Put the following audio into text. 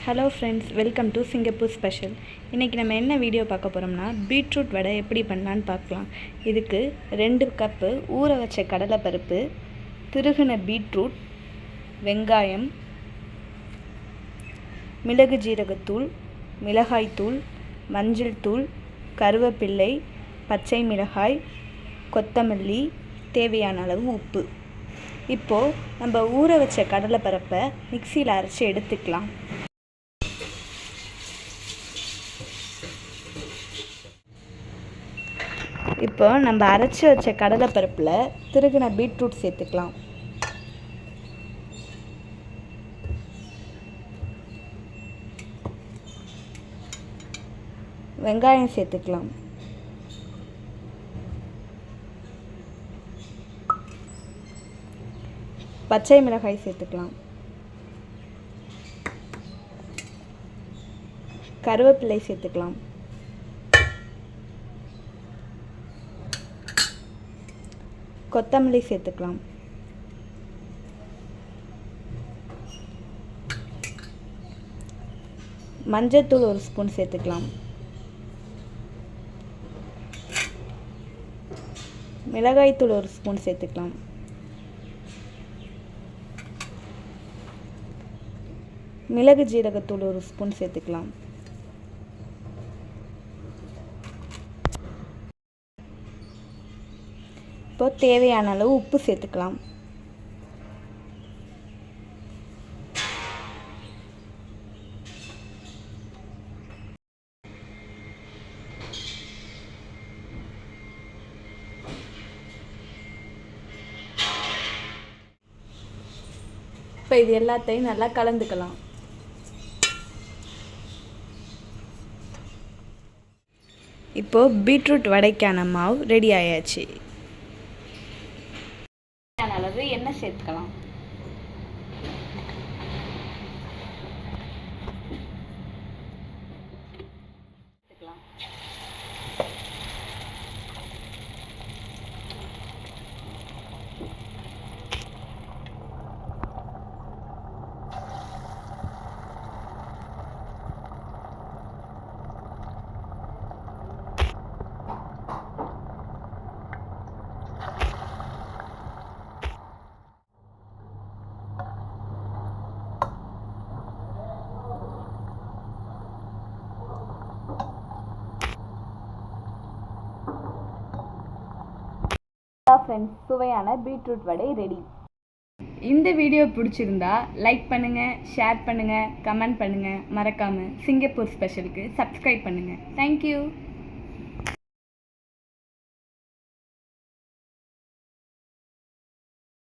Hello friends, welcome to Singapore special. இன்றைக்கி நம்ம என்ன வீடியோ பார்க்க போகிறோம்னா பீட்ரூட் வடை எப்படி பண்ணலான்னு பார்க்கலாம். இதுக்கு 2 கப்பு ஊற வச்ச கடலைப்பருப்பு, திருகுன பீட்ரூட், வெங்காயம், மிளகு ஜீரகத்தூள், மிளகாய்த்தூள், மஞ்சள் தூள், கருவேப்பிள்ளை, பச்சை மிளகாய், கொத்தமல்லி, தேவையான அளவு உப்பு. இப்போது நம்ம ஊற வச்ச கடலைப்பருப்பை மிக்சியில் அரைச்சி எடுத்துக்கலாம். இப்போ நம்ம அரைச்சி வச்ச கடலைப்பருப்பில் திருகுன பீட்ரூட் சேர்த்துக்கலாம். வெங்காயம் சேர்த்துக்கலாம். பச்சை மிளகாய் சேர்த்துக்கலாம். கருவேப்பிலை சேர்த்துக்கலாம். கொத்தமல்லி சேர்த்துக்கலாம். மஞ்சள்தூள் 1 ஸ்பூன் சேர்த்துக்கலாம். மிளகாய்த்தூள் 1 ஸ்பூன் சேர்த்துக்கலாம். மிளகு ஜீரகத்தூள் 1 ஸ்பூன் சேர்த்துக்கலாம். இப்போ தேவையான அளவு உப்பு சேர்த்துக்கலாம். இப்போ இது எல்லாத்தையும் நல்லா கலந்துக்கலாம். இப்போ பீட்ரூட் வடைக்கான மாவு ரெடி ஆயாச்சு. அளவு எண்ணெய் சேர்த்துக்கலாம். ஃப்ரெண்ட்ஸ், சுவையான பீட்ரூட் வடை ரெடி. இந்த வீடியோ பிடிச்சிருந்தா லைக் பண்ணுங்கள், ஷேர் பண்ணுங்கள், கமெண்ட் பண்ணுங்கள். மறக்காமல் சிங்கப்பூர் ஸ்பெஷலுக்கு சப்ஸ்கிரைப் பண்ணுங்கள். தேங்க்யூ.